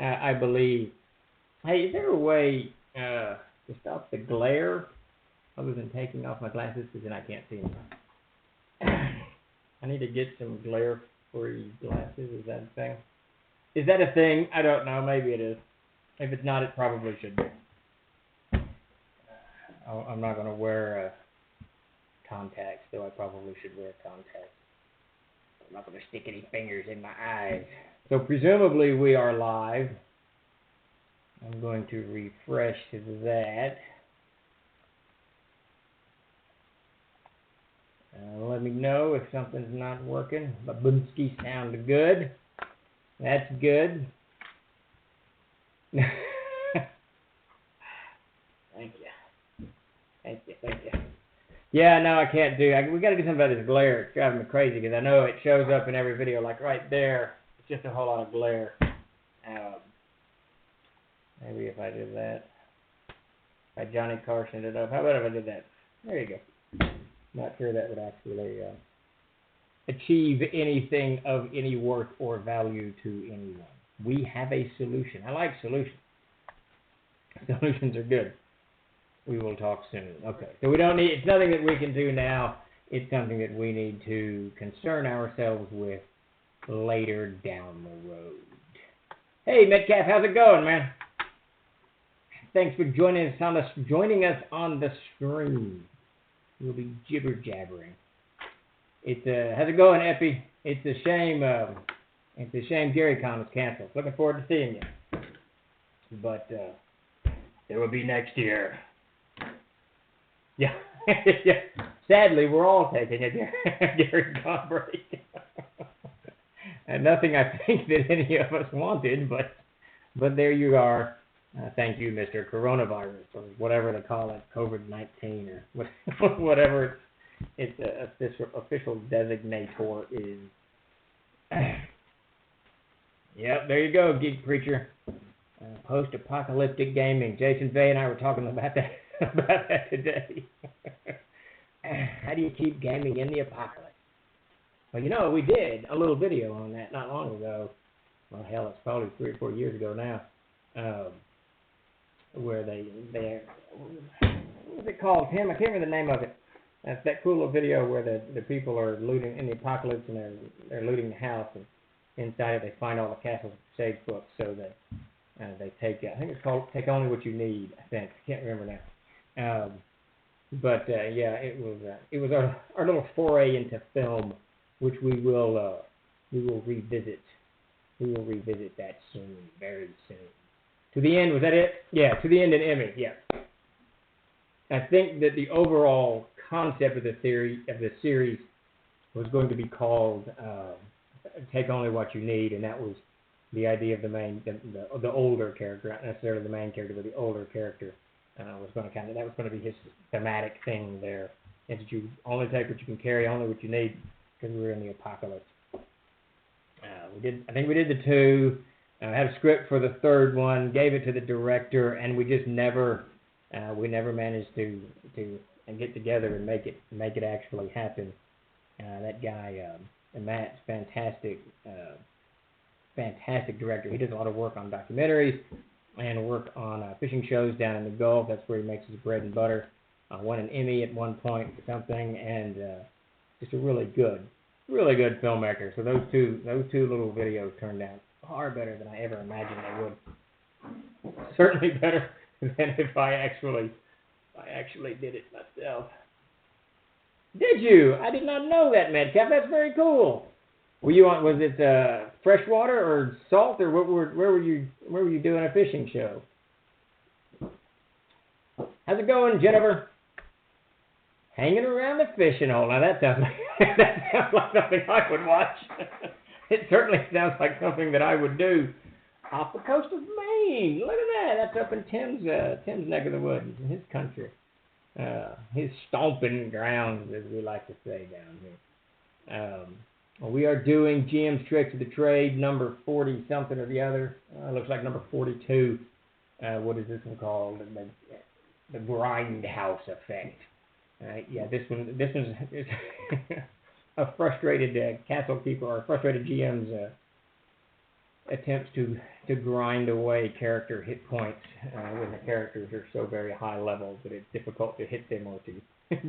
I believe. Hey, is there a way to stop the glare other than taking off my glasses? Because then I can't see them. I need to get some glare-free glasses. Is that a thing? Is that a thing? I don't know. Maybe it is. If it's not, it probably should be. I'm not going to wear contacts, though I probably should wear contacts. I'm not going to stick any fingers in my eyes. So presumably we are live. I'm going to refresh that. Let me know if something's not working. Babunski sound good. That's good. Thank you. Thank you. Yeah, no, I can't do. We got to do something about this glare. It's driving me crazy because I know it shows up in every video, like right there. It's just a whole lot of glare. Maybe if I did that. If I Johnny Carson it up. How about if I did that? There you go. Not sure that would actually achieve anything of any worth or value to anyone. We have a solution. I like solutions. Solutions are good. We will talk soon. Okay, so we don't need, it's nothing that we can do now. It's something that we need to concern ourselves with later down the road. Hey, Metcalf, how's it going, man? Thanks for joining us on the stream. We'll be jibber jabbering. It's how's it going, Epi? It's a shame. It's a shame GaryCon was canceled. Looking forward to seeing you. But it will be next year. Yeah. Yeah. Sadly, we're all taking a GaryCon break. And nothing I think that any of us wanted, but there you are. Thank you, Mr. Coronavirus, or whatever they call it, COVID-19, or whatever its official designator is. Yep, there you go, Geek Preacher. Post-apocalyptic gaming. Jason Vay and I were talking about that today. How do you keep gaming in the apocalypse? Well, you know, we did a little video on that not long ago. Well, hell, it's probably 3 or 4 years ago now. Where they what was it called, Tim? I can't remember the name of it. That's that cool little video where the people are looting in the apocalypse and they're looting the house, and inside it they find all the Castle Sage books, so that they take, I think it's called Take Only What You Need, I think. I can't remember now. Yeah, it was our little foray into film, which we will revisit. We will revisit that soon, very soon. To the End, was that it? Yeah, To the End and Emmy, yeah. I think that the overall concept of the series was going to be called Take Only What You Need, and that was the idea of the older character, not necessarily the main character, but the older character was going to be his thematic thing there. And that you only take what you can carry, only what you need, because we were in the apocalypse. I think we did the 2. I had a script for the 3rd one, gave it to the director, and we just never managed to get together and make it actually happen. That guy, Matt's fantastic director. He does a lot of work on documentaries and work on fishing shows down in the Gulf. That's where he makes his bread and butter. Won an Emmy at one point for something, and just a really good filmmaker. So those two little videos turned out far better than I ever imagined they would. Certainly better than if I actually did it myself. Did you? I did not know that, Metcalf. That's very cool. Were you on? Was it freshwater or salt, or where were you doing a fishing show? How's it going, Jennifer? Hanging around the fishing hole. Now that sounds like something I would watch. It certainly sounds like something that I would do off the coast of Maine. Look at that. That's up in Tim's neck of the woods, in his country. His stomping grounds, as we like to say down here. We are doing GM's Tricks of the Trade, number 40 something or the other. Looks like number 42. What is this one called? The Grindhouse Effect. Yeah, this one's a frustrated castle keeper or frustrated GM's attempts to grind away character hit points when the characters are so very high level that it's difficult to hit them or to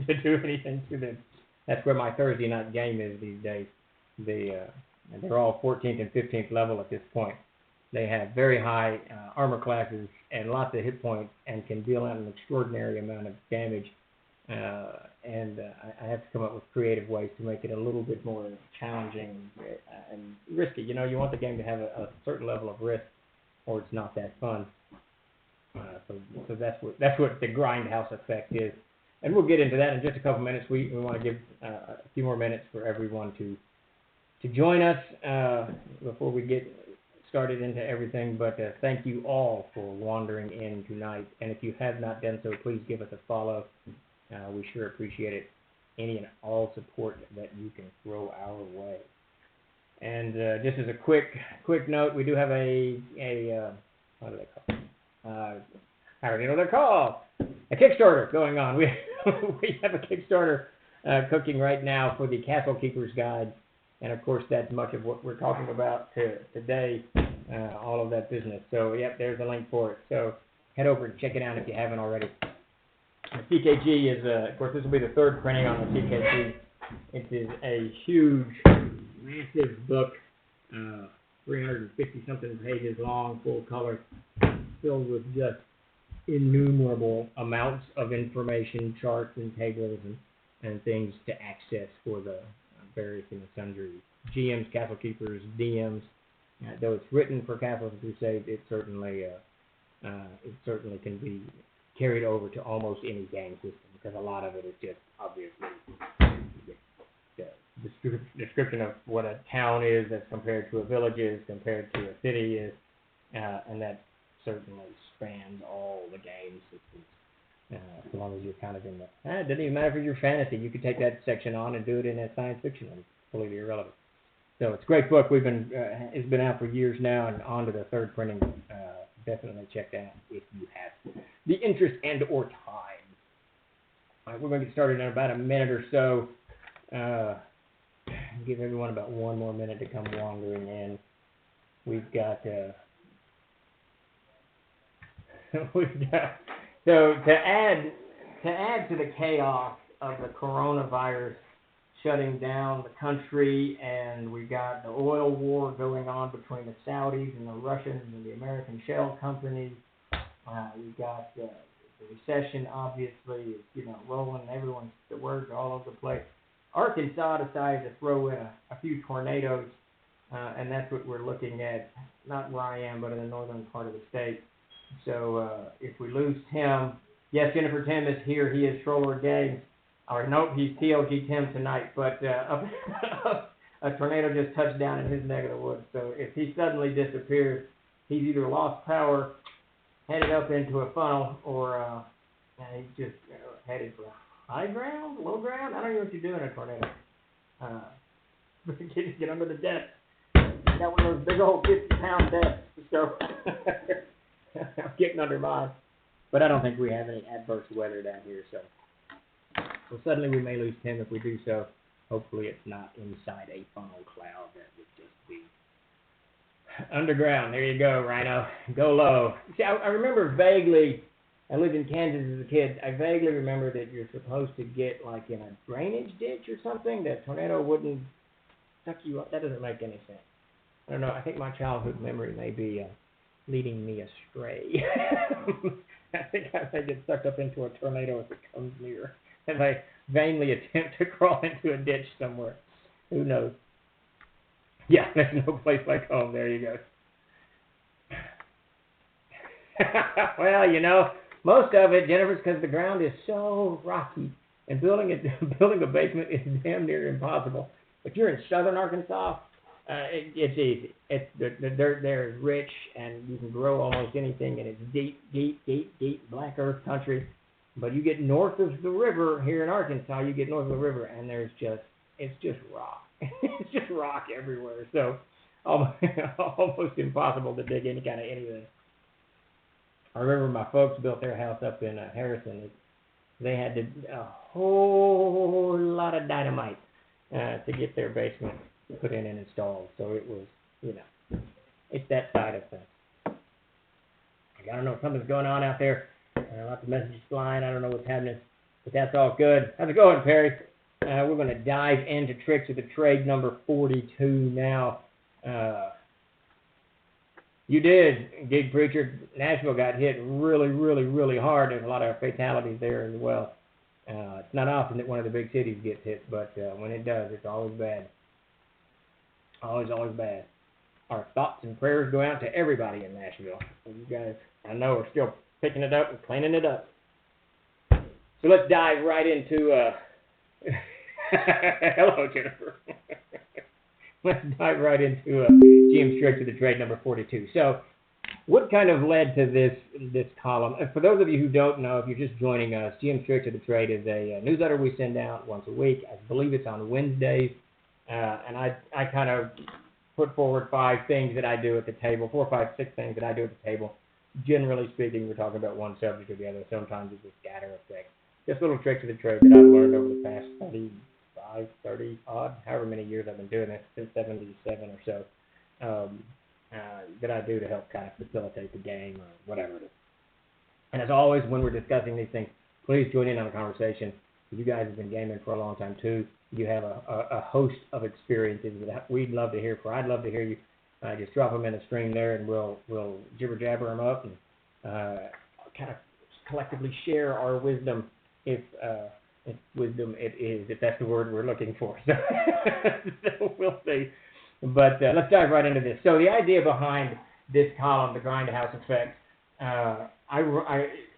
to do anything to them. That's where my Thursday night game is these days. They're all 14th and 15th level at this point. They have very high armor classes and lots of hit points and can deal out an extraordinary amount of damage. I have to come up with creative ways to make it a little bit more challenging and risky. You know, you want the game to have a certain level of risk, or it's not that fun. So that's what the grindhouse effect is. And we'll get into that in just a couple minutes. We want to give a few more minutes for everyone to join us before we get started into everything. But thank you all for wandering in tonight. And if you have not done so, please give us a follow. We sure appreciate it. Any and all support that you can throw our way. And just as a quick note, we do have a what do they call it? I don't even know what they're called. A Kickstarter going on. We have a Kickstarter cooking right now for the Castle Keeper's Guide, and of course that's much of what we're talking about today. All of that business. So yep, there's a link for it. So head over and check it out if you haven't already. TKG is, of course, this will be the third printing on the TKG. It is a huge, massive book, 350-something pages long, full color, filled with just innumerable amounts of information, charts and tables and things to access for the various and sundry GMs, Castle Keepers, DMs. Though it's written for Castles and Crusades, it certainly can be carried over to almost any game system, because a lot of it is just obviously the description of what a town is as compared to a village is, compared to a city is, and that certainly spans all the game systems, as long as you're kind of in the... It doesn't even matter if you're fantasy. You could take that section on and do it in a science fiction, and it's completely irrelevant. So it's a great book. It's been out for years now, and on to the third printing. Definitely check that out if you have the interest and or time. All right, we're going to get started in about a minute or so. Give everyone about one more minute to come wandering in. We've got so to add to the chaos of the coronavirus shutting down the country, and we got the oil war going on between the Saudis and the Russians and the American shell companies. We got the recession, obviously, is rolling. Everyone's the words are all over the place. Arkansas decided to throw in a few tornadoes, and that's what we're looking at. Not where I am, but in the northern part of the state. So if we lose Tim, yes, Jennifer Tim is here. He is Troller Games. Or nope, he's TLG Tim tonight, but a tornado just touched down in his neck of the woods. So if he suddenly disappears, he's either lost power, headed up into a funnel, or he's just headed for high ground, low ground. I don't know what you do in a tornado. Get under the deck. You got one of those big old 50-pound decks. So I'm getting under mine. But I don't think we have any adverse weather down here, so suddenly we may lose Tim if we do so. Hopefully it's not inside a funnel cloud. That would just be underground. There you go, Rhino. Go low. See, I remember vaguely, I lived in Kansas as a kid, I vaguely remember that you're supposed to get like in a drainage ditch or something, that tornado wouldn't suck you up. That doesn't make any sense. I don't know. I think my childhood memory may be leading me astray. I think I may get sucked up into a tornado if it comes near, as I vainly attempt to crawl into a ditch somewhere. Who knows? Yeah, there's no place like home. There you go. Well, most of it, Jennifer, because the ground is so rocky, and building a basement is damn near impossible. If you're in southern Arkansas, it's easy. The dirt there is rich, and you can grow almost anything, and it's deep black earth country. But you get north of the river here in Arkansas, and it's just rock. It's just rock everywhere. So almost impossible to dig any kind of anything. I remember my folks built their house up in Harrison. They had a whole lot of dynamite to get their basement put in and installed. So it was, It's that side of things. I don't know, something's going on out there. Lots of messages flying. I don't know what's happening, but that's all good. How's it going, Perry? We're going to dive into Tricks of the Trade number 42 now. You did, Gig Preacher. Nashville got hit really, really, really hard. There's a lot of fatalities there as well. It's not often that one of the big cities gets hit, but when it does, it's always bad. Always, always bad. Our thoughts and prayers go out to everybody in Nashville. You guys, I know, are still picking it up and cleaning it up. So let's dive right into... Hello, Jennifer. Let's dive right into GM's Tricks of the Trade number 42. So what kind of led to this column? And for those of you who don't know, if you're just joining us, GM's Tricks of the Trade is a newsletter we send out once a week. I believe it's on Wednesdays. And I kind of put forward 5 things that I do at the table, 4, 5, 6 things that I do at the table. Generally speaking, we're talking about one subject or the other. Sometimes it's a scatter effect. Just little tricks of the trade that I've learned over the past 30 odd, however many years I've been doing this, since 77 or so, that I do to help kind of facilitate the game or whatever it is. And as always, when we're discussing these things, please join in on the conversation. You guys have been gaming for a long time too. You have a host of experiences that we'd love to hear for. I'd love to hear you. Just drop them in the stream there, and we'll jibber jabber them up and kind of collectively share our wisdom, if wisdom it is, if that's the word we're looking for. So, so we'll see. But let's dive right into this. So the idea behind this column, the Grindhouse effect, a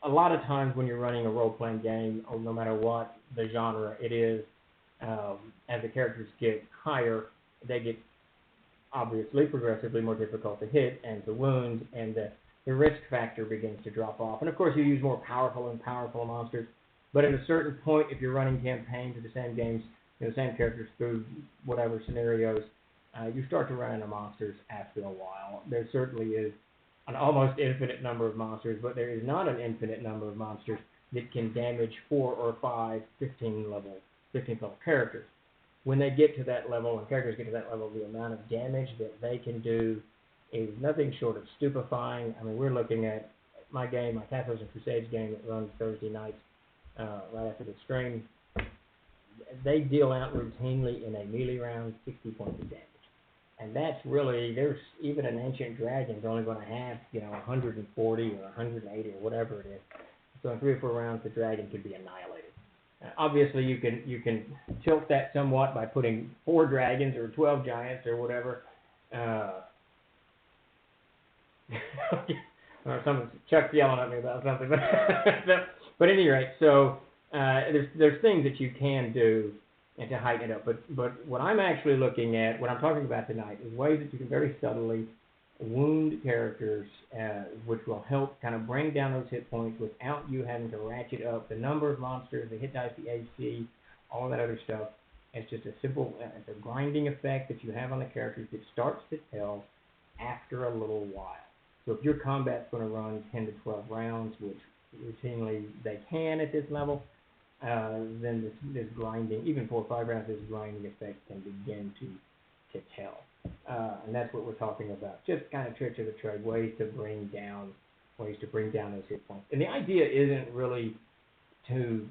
lot of times when you're running a role-playing game, or no matter what the genre it is, as the characters get higher, they get obviously progressively more difficult to hit and to wound, and the risk factor begins to drop off. And of course, you use more powerful and powerful monsters. But at a certain point, if you're running campaigns of the same games, the same characters through whatever scenarios, you start to run into monsters after a while. There certainly is an almost infinite number of monsters, but there is not an infinite number of monsters that can damage 4 or 5 15th level characters. When they get to that level, when characters get to that level, the amount of damage that they can do is nothing short of stupefying. I mean, we're looking at my game, my Cathars and Crusades game that runs Thursday nights right after the stream. They deal out routinely in a melee round 60 points of damage. And that's really, there's even an ancient dragon's only going to have, 140 or 180 or whatever it is. So in 3 or 4 rounds, the dragon could be annihilated. Obviously, you can tilt that somewhat by putting 4 dragons or 12 giants or whatever. Or Chuck's yelling at me about something, but at any rate, so there's things that you can do and to heighten it up. But what I'm actually looking at, what I'm talking about tonight, is ways that you can very subtly wound characters, which will help kind of bring down those hit points without you having to ratchet up the number of monsters, the hit dice, the AC, all that other stuff. It's just a simple, it's a grinding effect that you have on the characters that starts to tell after a little while. So if your combat's going to run 10 to 12 rounds, which routinely they can at this level, then this grinding, even 4 or 5 rounds, this grinding effect can begin to tell. And that's what we're talking about. Just kind of tricks of the trade, ways to bring down those hit points. And the idea isn't really to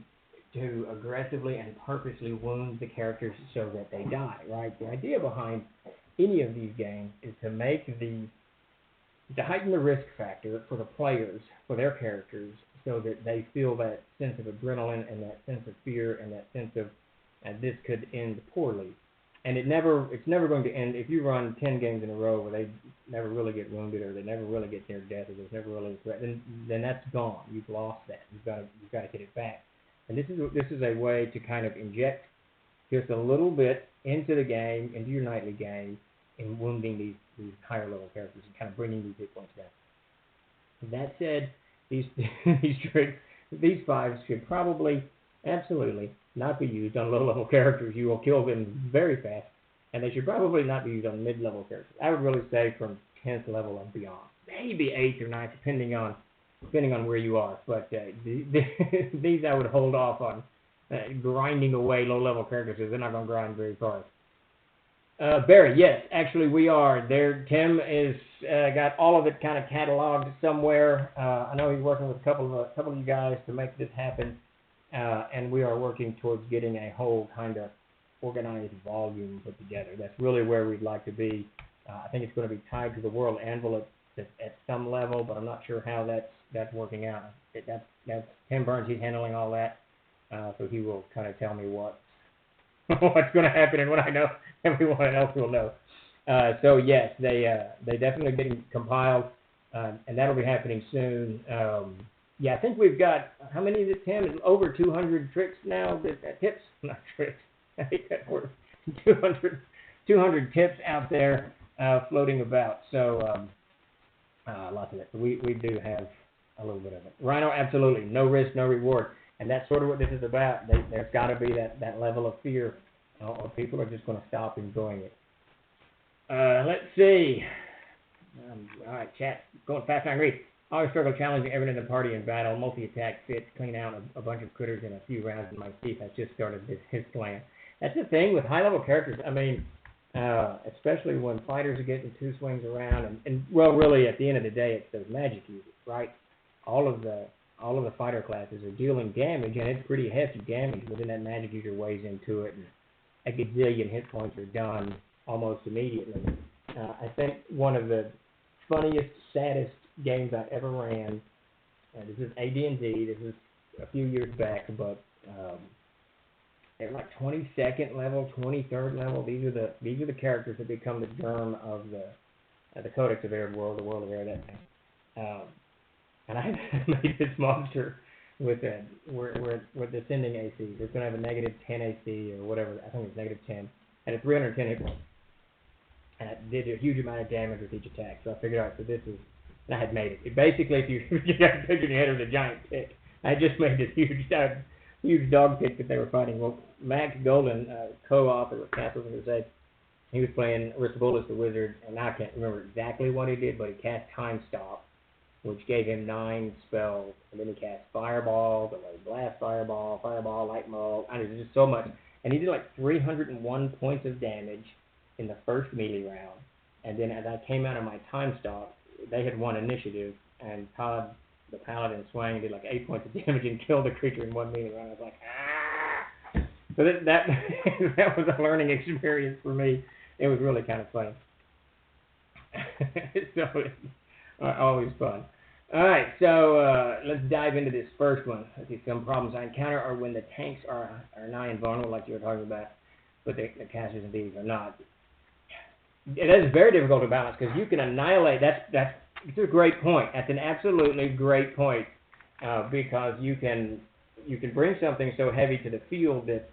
aggressively and purposely wound the characters so that they die, right? The idea behind any of these games is to heighten the risk factor for the players, for their characters, so that they feel that sense of adrenaline and that sense of fear and that sense of this could end poorly. And it's never going to end if you run 10 games in a row where they never really get wounded or they never really get near death or there's never really a threat. Then that's gone. You've lost that. You've got to get it back. And this is a way to kind of inject just a little bit into the game, into your nightly game, in wounding these higher level characters and kind of bringing these hit points down. That said, these tricks, these 5s should probably absolutely not be used on low-level characters. You will kill them very fast, and they should probably not be used on mid-level characters. I would really say from 10th level and beyond, maybe 8th or 9th, depending on where you are. But these I would hold off on grinding away low-level characters because they're not going to grind very far. Barry, yes, actually we are. Tim is got all of it kind of cataloged somewhere. I know he's working with a couple of you guys to make this happen, and we are working towards getting a whole kind of organized volume put together. That's really where we'd like to be. I think it's going to be tied to the World Anvil at some level, but I'm not sure how that's working out. That's Tim Burns. He's handling all that, so he will kind of tell me what's going to happen and what I know. Everyone else will know. So yes, they definitely getting compiled, and that'll be happening soon. Yeah, I think we've got, how many is it, Tim? Over 200 tricks now, tips, not tricks. I think that word, 200 tips out there floating about. So lots of it. We do have a little bit of it. Rhino, absolutely, no risk, no reward, and that's sort of what this is about. There's got to be that level of fear, or people are just going to stop enjoying it. Let's see. All right, chat, going fast and angry. Always struggle challenging everyone in the party in battle. Multi-attack fits, clean out a bunch of critters in a few rounds, and my chief has just started his plan. That's the thing with high-level characters. I mean, especially when fighters are getting two swings around, and well, really, at the end of the day, it's those magic users, right? All of the fighter classes are dealing damage, and it's pretty hefty damage, but then that magic user weighs into it, and a gazillion hit points are done almost immediately. I think one of the funniest, saddest games I ever ran, this is AD&D, this is a few years back, but they're like 22nd level, 23rd level. These are the characters that become the germ of the Codex of Air world, the world of Air, that thing. And I made this monster with descending AC. It's going to have a negative 10 AC or whatever. I think it's negative 10, and a 310 hit points. And it did a huge amount of damage with each attack. So I figured out, so this is, and I had made it. Basically, if you got a picture in your head of the giant pit, I just made this huge dog pit that they were fighting. Well, Max Golden, co-author of Castles in Crusade, he was playing Aristobulus the Wizard, and I can't remember exactly what he did, but he cast Time Stop, which gave him 9 spells, and then he cast Fireball, Blast Fireball, Light Maul. I mean, there's just so much. And he did like 301 points of damage in the first melee round, and then as I came out of my Time Stop, they had won initiative, and Todd, the Paladin, swang and did like 8 points of damage and killed the creature in one melee round. I was like, ah! So that was a learning experience for me. It was really kind of funny. So it's always fun. All right, so let's dive into this first one. Let's see, some problems I encounter are when the tanks are nigh invulnerable, like you were talking about, but the casters and thieves are not. It is very difficult to balance because you can annihilate. It's a great point. That's an absolutely great point because you can bring something so heavy to the field that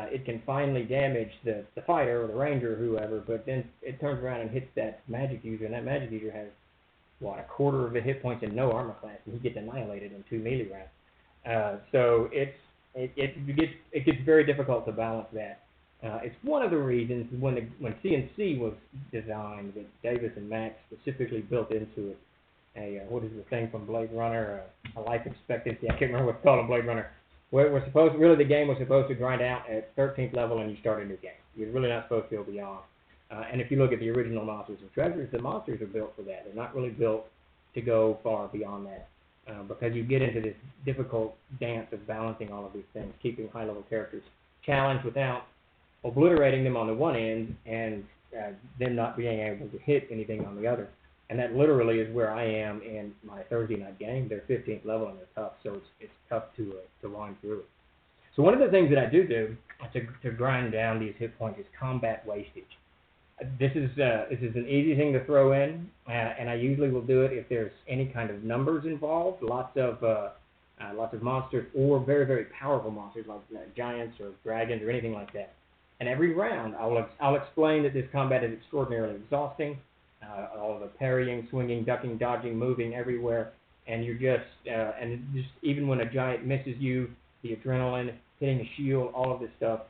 it can finally damage the fighter or the ranger or whoever, but then it turns around and hits that magic user, and that magic user has a quarter of the hit points and no armor class, and he gets annihilated in 2 melee rounds. So it gets very difficult to balance that. It's one of the reasons when CNC was designed that Davis and Max specifically built into it what is the thing from Blade Runner, a life expectancy. I can't remember what's called in Blade Runner. Where the game was supposed to grind out at 13th level and you start a new game. You're really not supposed to go beyond. And if you look at the original Monsters and Treasures, the monsters are built for that. They're not really built to go far beyond that because you get into this difficult dance of balancing all of these things, keeping high-level characters challenged without obliterating them on the one end and them not being able to hit anything on the other. And that literally is where I am in my Thursday night game. They're 15th level and they're tough, so it's tough to wind through it. So one of the things that I do to grind down these hit points is combat wastage. This is an easy thing to throw in, and I usually will do it if there's any kind of numbers involved, lots of monsters or very, very powerful monsters like giants or dragons or anything like that. And every round, I'll explain that this combat is extraordinarily exhausting. All of the parrying, swinging, ducking, dodging, moving everywhere, and just even when a giant misses you, the adrenaline, hitting the shield, all of this stuff,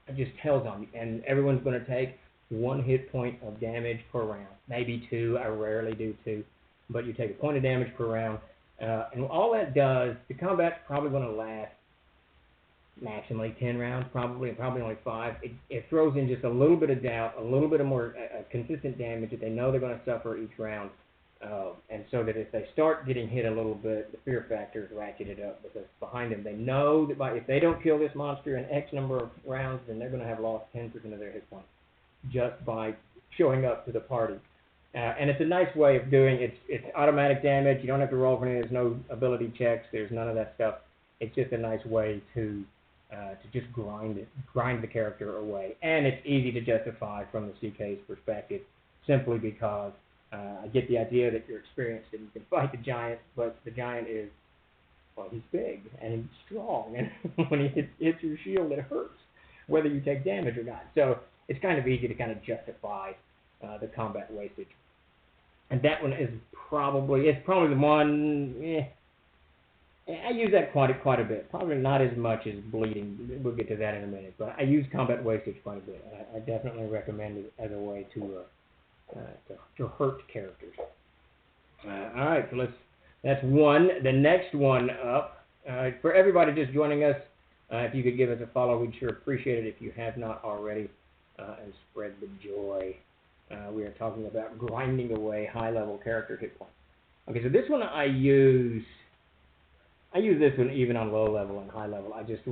it just tells on you. And everyone's going to take 1 hit point of damage per round, maybe 2. I rarely do 2, but you take a point of damage per round, and all that does, the combat's probably going to last maximally 10 rounds, probably only 5. It throws in just a little bit of doubt, a little bit of more consistent damage that they know they're going to suffer each round. And so that if they start getting hit a little bit, the fear factor is ratcheted up, because behind them they know that if they don't kill this monster in X number of rounds, then they're going to have lost 10% of their hit points just by showing up to the party. And it's a nice way of doing it. It's automatic damage. You don't have to roll for anything. There's no ability checks. There's none of that stuff. It's just a nice way to just grind the character away. And it's easy to justify from the CK's perspective, simply because I get the idea that you're experienced and you can fight the giant, but the giant is, well, he's big and he's strong, and when he hits your shield, it hurts, whether you take damage or not. So it's kind of easy to kind of justify the combat wastage. And that one is probably the one. I use that quite a bit. Probably not as much as bleeding. We'll get to that in a minute. But I use combat wastage quite a bit. I definitely recommend it as a way to hurt characters. All right, so that's one. The next one up, for everybody just joining us, if you could give us a follow, we'd sure appreciate it if you have not already, and spread the joy. We are talking about grinding away high-level character hit points. Okay, so this one I use this one even on low level and high level. I just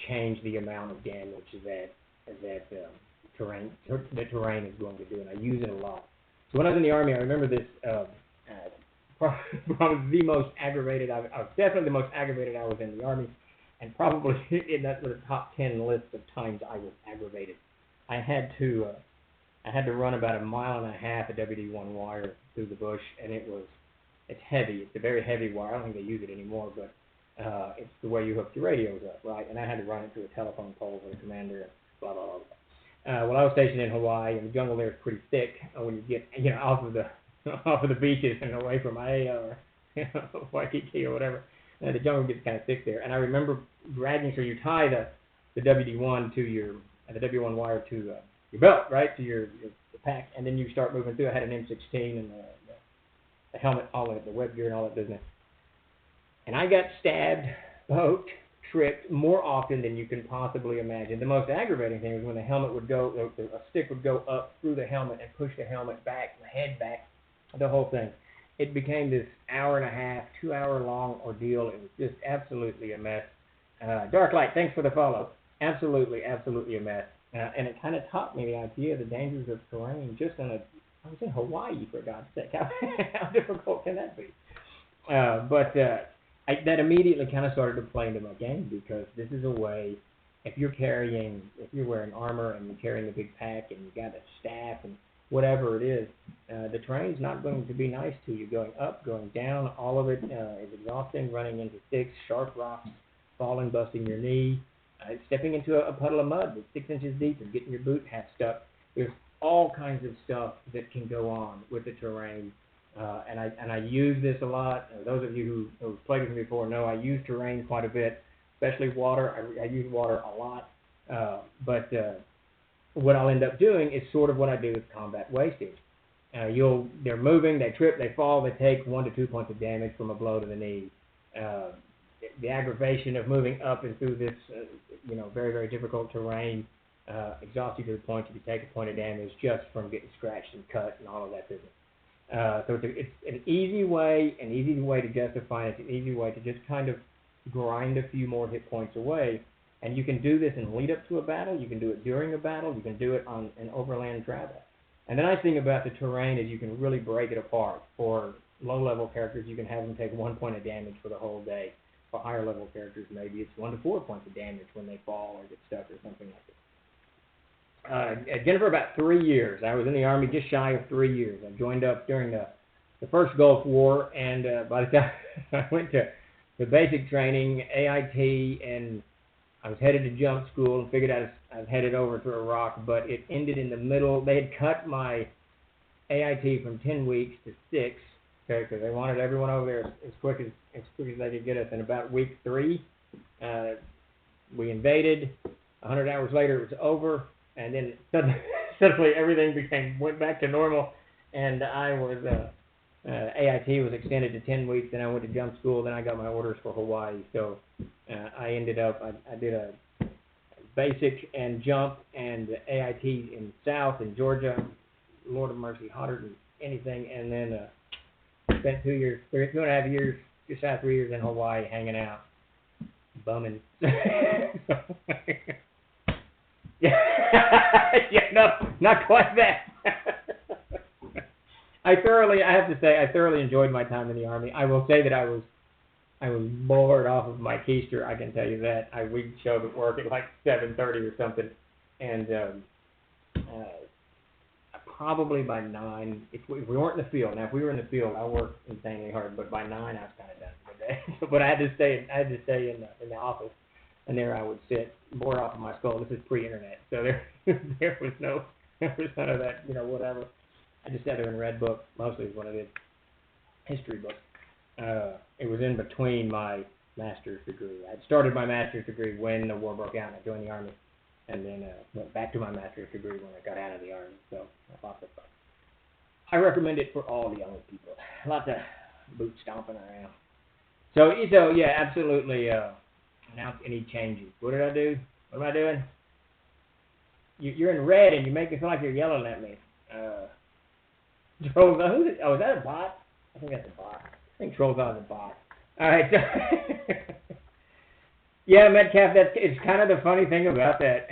change the amount of damage that terrain is going to do, and I use it a lot. So when I was in the Army, I remember this probably the most aggravated. I was definitely the most aggravated I was in the Army, and probably in that sort of top 10 list of times I was aggravated. I had to run about 1.5 miles of WD-1 wire through the bush, and it's heavy. It's a very heavy wire. I don't think they use it anymore, but it's the way you hook your radios up, right? And I had to run it through a telephone pole with a commander, and blah, blah, blah. Well, I was stationed in Hawaii, and the jungle there is pretty thick when you get, off of the beaches and away from Aiea or Waikiki or whatever. The jungle gets kind of thick there. And I remember dragging, so you tie the WD-1 to the WD-1 wire to your belt, right, to your pack, and then you start moving through. I had an M16 and the helmet, all of it, the web gear and all that business. And I got stabbed, poked, tripped more often than you can possibly imagine. The most aggravating thing was when the helmet would go, a stick would go up through the helmet and push the helmet back, the head back, the whole thing. It became this 1.5-hour, 2-hour-long ordeal. It was just absolutely a mess. Dark Light, thanks for the follow. Absolutely a mess. And it kind of taught me the idea of the dangers of terrain just I was in Hawaii, for God's sake. How difficult can that be? That immediately kind of started to play into my game, because this is a way, if you're wearing armor and you're carrying a big pack and you got a staff and whatever it is, the terrain's not going to be nice to you. Going up, going down, all of it is exhausting. Running into sticks, sharp rocks, falling, busting your knee, stepping into a puddle of mud that's 6 inches deep and getting your boot half stuck. There's all kinds of stuff that can go on with the terrain. And I use this a lot. Those of you who have played with me before know I use terrain quite a bit, especially water. I use water a lot. But what I'll end up doing is sort of what I do with combat wastage. They're moving, they trip, they fall, they take 1 to 2 points of damage from a blow to the knee. The aggravation of moving up and through this, very, very difficult terrain exhausts you to the point that you take a point of damage just from getting scratched and cut and all of that business. So it's an easy way to justify it. It's an easy way to just kind of grind a few more hit points away. And you can do this in lead up to a battle. You can do it during a battle. You can do it on an overland travel. And the nice thing about the terrain is you can really break it apart. For low-level characters, you can have them take 1 point of damage for the whole day. For higher-level characters, maybe it's 1 to 4 points of damage when they fall or get stuck or something like that. Again, for about 3 years. I was in the Army just shy of 3 years. I joined up during the first Gulf War, and by the time I went to the basic training, AIT, and I was headed to jump school and figured I was headed over to Iraq, but it ended in the middle. They had cut my AIT from 10 weeks to 6, because they wanted everyone over there as quick as they could get us. And about week 3, we invaded. 100 hours later, it was over. And then suddenly everything went back to normal, and I was AIT was extended to 10 weeks, then I went to jump school, then I got my orders for Hawaii. So I ended up, I did a basic and jump and AIT in South in Georgia, Lord of mercy, hotter than anything, and then spent 2.5 years, just after 3 years in Hawaii hanging out, bumming. Yeah, no, not quite that. I have to say, I thoroughly enjoyed my time in the Army. I will say that I was bored off of my keister, I can tell you that. We'd show up at work at like 7:30 or something, and probably by 9, if we weren't in the field. Now, if we were in the field, I worked insanely hard, but by 9, I was kind of done for the day. But I had to stay in the office, and there I would sit, bored off of my skull. This is pre-internet, so there was none of that, whatever. I just sat there and read books, mostly is what I did, history books. It was in between my master's degree. I had started my master's degree when the war broke out and I joined the Army, and then went back to my master's degree when I got out of the Army. So lots of fun. I recommend it for all the young people. Lots of boot stomping around. So yeah, absolutely announce any changes. What did I do? What am I doing? You're in red and you make it feel like you're yelling at me. Trolls on. Oh, is that a bot? I think that's a bot. I think Trolls on is a bot. All right. So yeah, Metcalf. It's kind of the funny thing about that.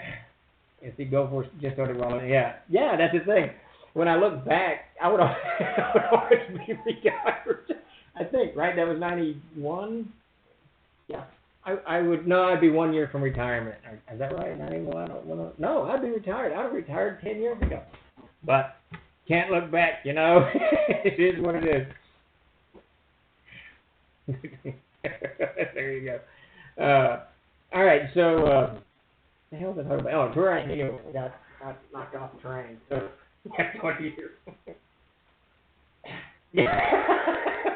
If the Go Force just started rolling, yeah, that's the thing. When I look back, I would always be retired. I think right. That was 91. Yeah. I'd be 1 year from retirement. Is that right? 91? No, I'd be retired. I'd have retired 10 years ago. But can't look back, It is what it is. There you go. All right, so the hell was I talking about? Oh, terrain. Got knocked off the terrain. So, 20 years. Yeah.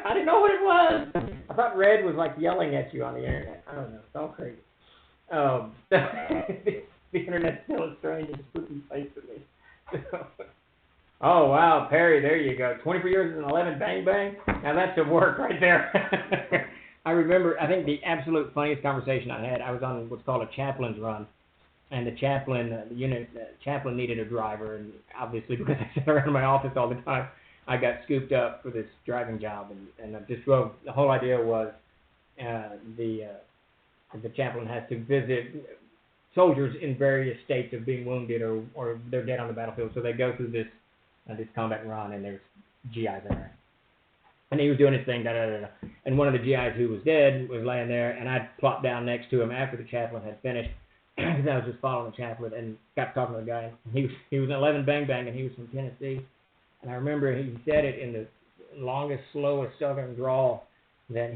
I didn't know what it was. I thought red was like yelling at you on the internet. I don't know. It's all crazy. The internet's still a strange and spooky place to me. Oh, wow, Perry, there you go. 24 years and 11 bang bang. Now that's some work right there. I remember, I think the absolute funniest conversation I had, I was on what's called a chaplain's run. And the chaplain, chaplain needed a driver. And obviously, because I sat around in my office all the time, I got scooped up for this driving job. And I just drove. The whole idea was the chaplain has to visit soldiers in various states of being wounded or they're dead on the battlefield. So they go through this combat run, and there's GIs in there. And he was doing his thing, and one of the GIs who was dead was laying there, and I plopped down next to him after the chaplain had finished, because I was just following the chaplain, and got talking to the guy. He was an 11 bang bang, and he was from Tennessee. And I remember he said it in the longest, slowest southern drawl that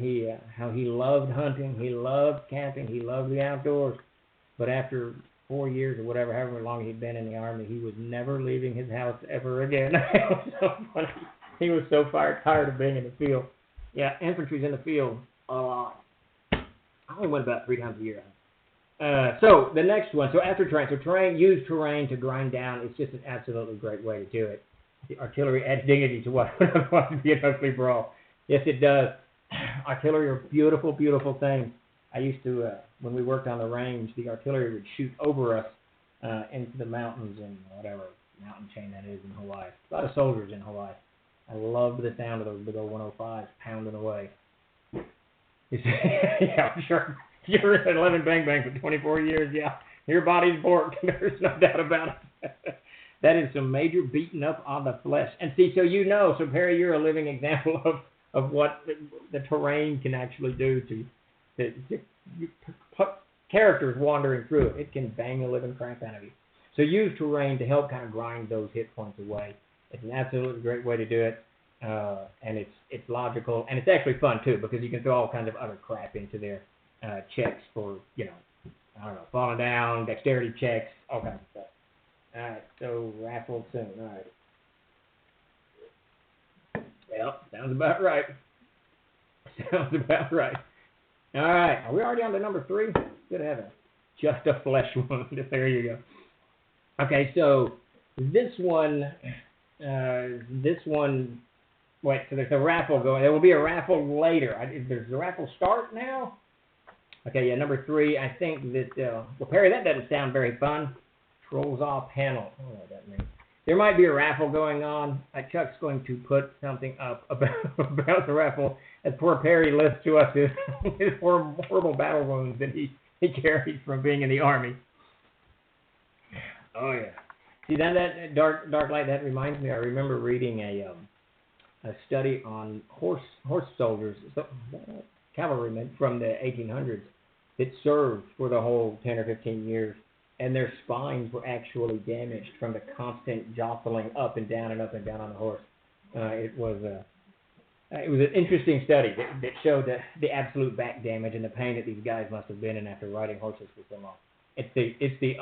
how he loved hunting, he loved camping, he loved the outdoors, but after 4 years or whatever, however long he'd been in the Army, he was never leaving his house ever again. It was so funny. He was so tired of being in the field. Yeah, infantry's in the field a lot. I only went about 3 times a year. So the next one, so after terrain, use terrain to grind down. It's just an absolutely great way to do it. The artillery adds dignity to what would otherwise be an ugly brawl. Yes, it does. Artillery are beautiful, beautiful things. I used to, when we worked on the range, the artillery would shoot over us into the mountains and whatever mountain chain that is in Hawaii. A lot of soldiers in Hawaii. I loved the sound of those big old 105s pounding away. Yeah, I'm sure. You're at 11 bang bang for 24 years, yeah. Your body's borked. There's no doubt about it. That is some major beating up on the flesh. And see, so Perry, you're a living example of what the terrain can actually do to characters wandering through it. It can bang the living crap out of you. So use terrain to help kind of grind those hit points away. It's an absolutely great way to do it, and it's logical, and it's actually fun too, because you can throw all kinds of other crap into there, checks for, falling down, dexterity checks, all kinds of stuff. All right, so raffle soon. All right. Well, sounds about right. Sounds about right. All right, are we already on to number 3? Good heavens. Just a flesh wound. There you go. Okay, so this one Wait, so there's a raffle going. There will be a raffle later. There's a raffle start now? Okay, yeah, number 3. I think that, well, Perry, that doesn't sound very fun. Trolls off panel. I don't know what that means. There might be a raffle going on. Chuck's going to put something up about the raffle as poor Perry lists to us his horrible battle wounds that he carried from being in the Army. Oh, yeah. See, that dark light, that reminds me, I remember reading a study on horse soldiers, cavalrymen from the 1800s that served for the whole 10 or 15 years, and their spines were actually damaged from the constant jostling up and down on the horse. It was an interesting study that showed the absolute back damage and the pain that these guys must have been in after riding horses for so long. It's the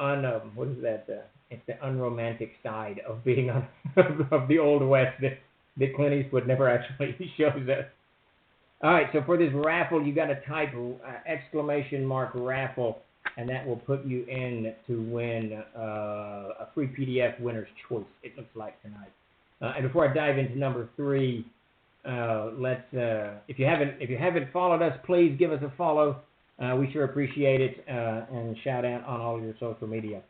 unromantic side of being of the Old West that Clint Eastwood never actually shows us. All right, so for this raffle, you got to type !raffle, and that will put you in to win a free PDF winner's choice. It looks like tonight. And before I dive into number 3, let's if you haven't followed us, please give us a follow. We sure appreciate it, and shout out on all your social media.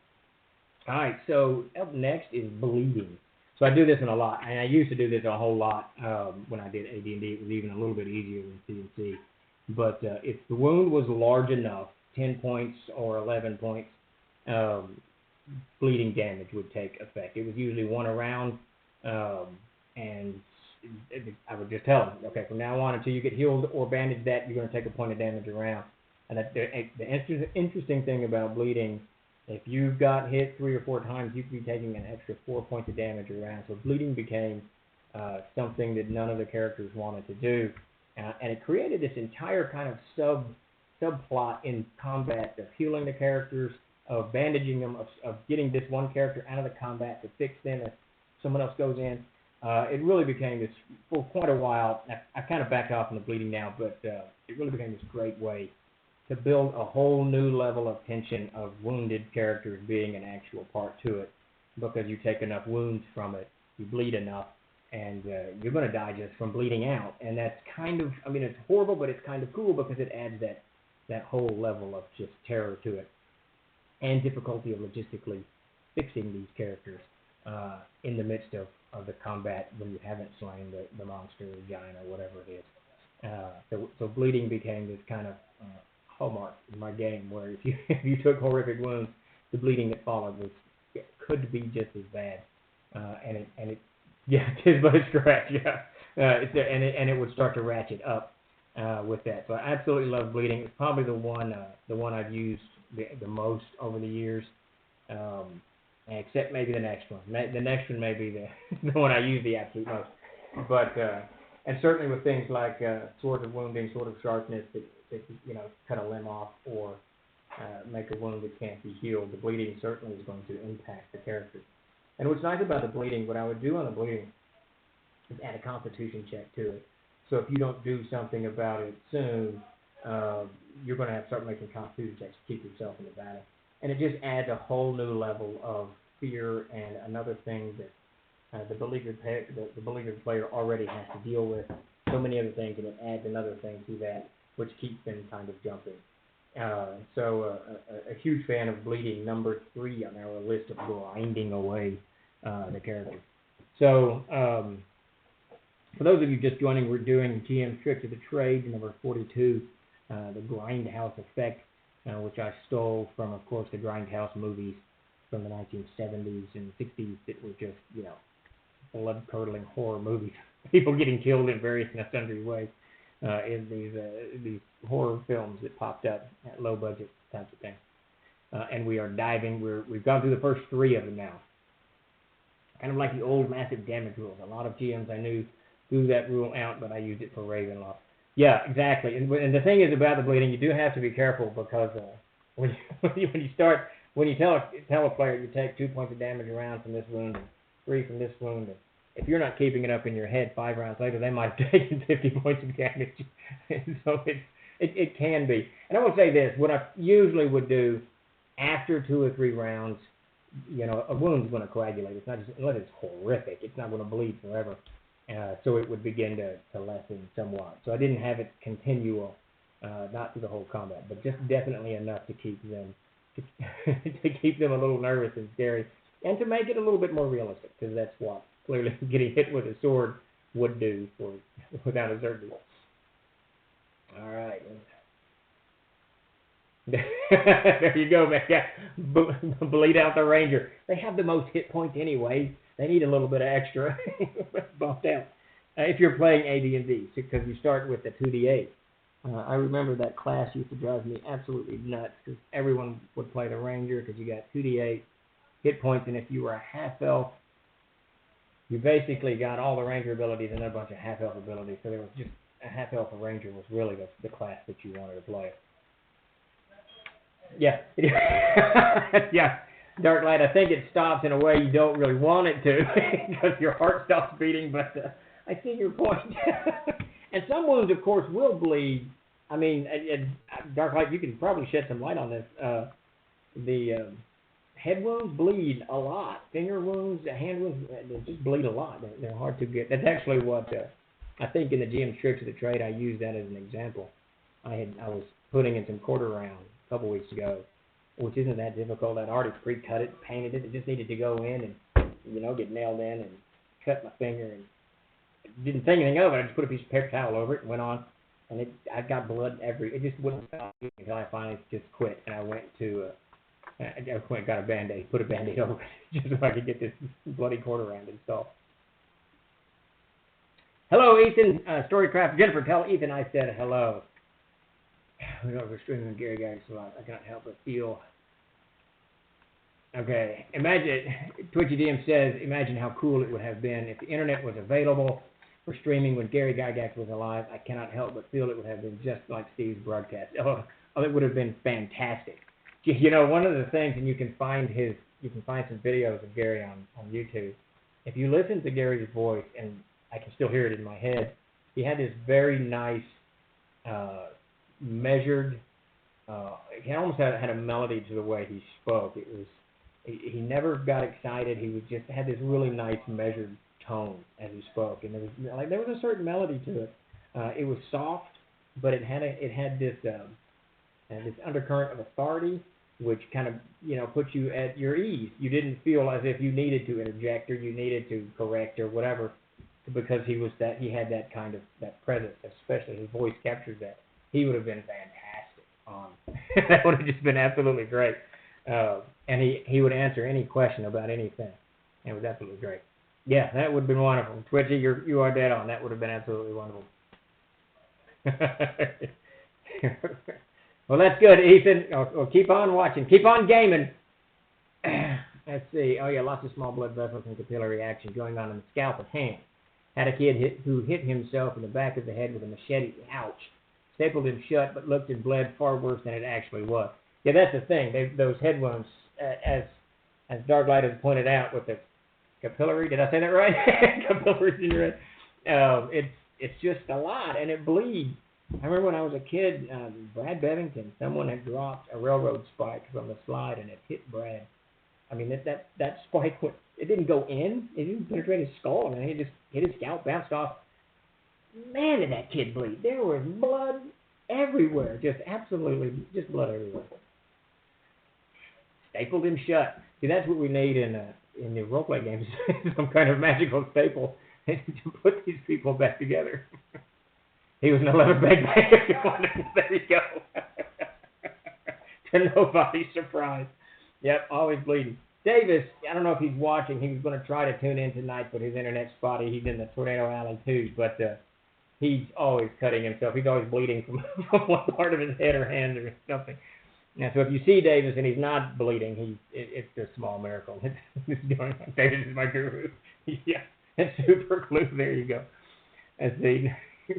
All right, so up next is bleeding. So I do this a lot, and I used to do this a whole lot when I did AD&D. It was even a little bit easier than CNC. But if the wound was large enough, 10 points or 11 points, bleeding damage would take effect. It was usually 1 around, and I would just tell them, okay, from now on until you get healed or bandaged, that you're going to take a point of damage around. And the interesting thing about bleeding, if you got hit 3 or 4 times, you could be taking an extra 4 points of damage around. So bleeding became something that none of the characters wanted to do, and it created this entire kind of subplot in combat of healing the characters, of bandaging them, of getting this one character out of the combat to fix them if someone else goes in. It really became this, for quite a while. I kind of backed off on the bleeding now, but it really became this great way to build a whole new level of tension of wounded characters being an actual part to it, because you take enough wounds from it, you bleed enough, and you're going to die just from bleeding out. And that's kind of, I mean, it's horrible, but it's kind of cool because it adds that whole level of just terror to it, and difficulty of logistically fixing these characters in the midst of the combat when you haven't slain the monster or giant or whatever it is. So bleeding became this kind of hallmark in my game, where if you took horrific wounds, the bleeding that followed could be just as bad, and it yeah, it is but a scratch, yeah, and it would start to ratchet up with that. So I absolutely love bleeding. It's probably the one I've used the most over the years, except maybe the next one. The next one may be the one I use the absolute most, but and certainly with things like sort of wounding, sort of sharpness that cut a limb off or make a wound that can't be healed, the bleeding certainly is going to impact the character. And what's nice about the bleeding, what I would do on the bleeding is add a constitution check to it. So if you don't do something about it soon, you're going to have to start making constitution checks to keep yourself in the battle. And it just adds a whole new level of fear, and another thing that the beleaguered player already has to deal with. So many other things, and it adds another thing to that, which keeps them kind of jumping. So a huge fan of bleeding, number 3 on our list of grinding away the character. So for those of you just joining, we're doing GM's Trick to the Trade, number 42, the Grindhouse effect, which I stole from, of course, the Grindhouse movies from the 1970s and 60s that were just, blood-curdling horror movies. People getting killed in various and sundry ways. In these horror films that popped up at low budget types of things, and we are diving. We've gone through the first 3 of them now. Kind of like the old massive damage rules. A lot of GMs I knew threw that rule out, but I used it for Ravenloft. Yeah, exactly. And the thing is about the bleeding, you do have to be careful, because when you tell a player you take 2 points of damage around from this wound, and 3 from this wound, and if you're not keeping it up in your head 5 rounds later, they might have taken 50 points of damage. So it can be. And I will say this, what I usually would do after 2 or 3 rounds, a wound's going to coagulate. It's not just, unless it's horrific, it's not going to bleed forever. so it would begin to lessen somewhat. So I didn't have it continual, not through the whole combat, but just definitely enough to keep them to keep them a little nervous and scary, and to make it a little bit more realistic, because that's what clearly getting hit with a sword would do without a certainty. All right. There you go, man. Yeah. Bleed out the Ranger. They have the most hit points anyway. They need a little bit of extra bumped out. If you're playing AD&D, because you start with the 2d8. I remember that class used to drive me absolutely nuts, because everyone would play the Ranger, because you got 2d8 hit points, and if you were a half-elf, you basically got all the Ranger abilities and then a bunch of half-elf abilities, so there was just a half-elf Ranger was really the class that you wanted to play. Yeah. Yeah. Dark Light, I think it stops in a way you don't really want it to, because your heart stops beating, but I see your point. And some wounds, of course, will bleed. I mean, Dark Light, you can probably shed some light on this. The head wounds bleed a lot. Finger wounds, hand wounds, they just bleed a lot. They're hard to get. That's actually what I think in the GM's Tricks of the Trade, I used that as an example. I was putting in some quarter round a couple weeks ago, which isn't that difficult. I'd already pre-cut it, painted it. It just needed to go in and, get nailed in and cut my finger, and didn't think anything of it. I just put a piece of paper towel over it and went on, and I got blood it just wouldn't stop until I finally just quit, and I went to, I went and got a Band-Aid, put a Band-Aid over it, just so I could get this bloody quarter round installed. Hello, Ethan, Storycraft. Jennifer, tell Ethan I said hello. We're streaming Gary Gygax a lot. I can't help but feel. Okay, imagine, Twitchy DM says, imagine how cool it would have been if the internet was available for streaming when Gary Gygax was alive. I cannot help but feel it would have been just like Steve's broadcast. Oh, it would have been fantastic. One of the things, and you can find some videos of Gary on YouTube. If you listen to Gary's voice, and I can still hear it in my head, he had this very nice, measured, he almost had a melody to the way he spoke. He never got excited. He would just had this really nice measured tone as he spoke, and there was a certain melody to it. It was soft, but it had this undercurrent of authority, which kind of put you at your ease. You didn't feel as if you needed to interject or you needed to correct or whatever, because he had that kind of that presence. Especially his voice captures that. He would have been fantastic. That would have just been absolutely great. And he would answer any question about anything. It was absolutely great. Yeah, that would have been wonderful. Twitchy, you are dead on. That would have been absolutely wonderful. Well, that's good, Ethan. Well, keep on watching. Keep on gaming. Let's see. Oh, yeah, lots of small blood vessels and capillary action going on in the scalp and hand. Had a kid who hit himself in the back of the head with a machete. Ouch. Stapled him shut, but looked and bled far worse than it actually was. Yeah, that's the thing. Those head wounds, as Dark Light has pointed out, with the capillary. Did I say that right? Capillaries in your head. It's just a lot, and it bleeds. I remember when I was a kid, Brad Bevington, someone had dropped a railroad spike from the slide, and it hit Brad. I mean, that spike it didn't go in. It didn't penetrate his skull. I mean, it just hit his scalp, bounced off. Man, did that kid bleed. There was blood everywhere. Just absolutely, just blood everywhere. Stapled him shut. See, that's what we need in the roleplay games. Some kind of magical staple to put these people back together. He was an 11-bag bag. There you go. To nobody's surprise. Yep, always bleeding. Davis, I don't know if he's watching. He was going to try to tune in tonight, but his internet's spotty. He's in the Tornado Alley too, but he's always cutting himself. He's always bleeding from one part of his head or hand or something. Now, so if you see Davis and he's not bleeding, it's a small miracle. It's going on. Davis is my guru. Yeah, that's super clue. There you go. That's the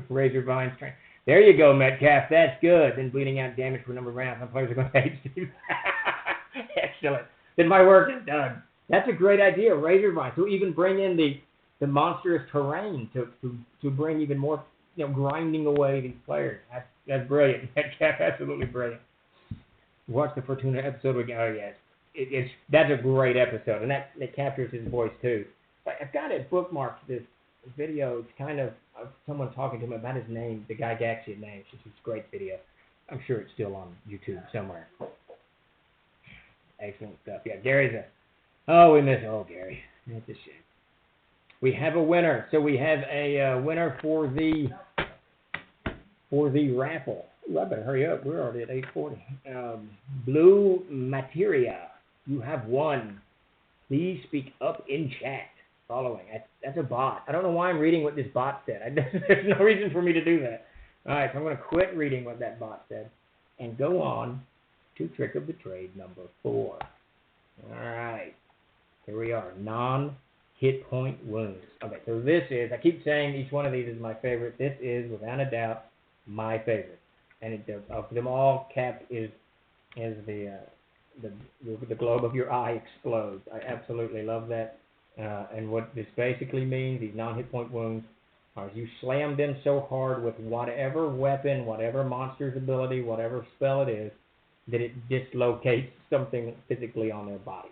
Razor Vine strength. There you go, Metcalf. That's good. Then bleeding out damage for a number of rounds. Some players are going to hate Steve. Excellent. Then my work is done. That's a great idea, Razor Vine. To even bring in the monstrous terrain to bring even more, grinding away these players. That's brilliant. Metcalf, absolutely brilliant. Watch the Fortuna episode again. Oh, yes. That's a great episode, and that captures his voice, too. I've got it bookmarked, this video. It's kind of someone talking to him about his name, the 𝐓𝐫𝐢𝐜𝐤𝐬 name. It's just a great video. I'm sure it's still on YouTube somewhere. Excellent stuff. Yeah, Gary's we miss Gary. That's a shame. We have a winner. So we have a winner for the raffle. Ooh, I better hurry up. We're already at 8:40. Blue Materia, you have won. Please speak up in chat. Following. That's a bot. I don't know why I'm reading what this bot said. There's no reason for me to do that. All right, so I'm going to quit reading what that bot said and go on to trick of the trade number 4. All right. Here we are. Non-hit point wounds. Okay, so this is, I keep saying each one of these is my favorite. This is, without a doubt, my favorite. And of them all, Cap is the globe of your eye explodes. I absolutely love that. And what this basically means, these non-hit point wounds, are you slam them so hard with whatever weapon, whatever monster's ability, whatever spell it is, that it dislocates something physically on their body.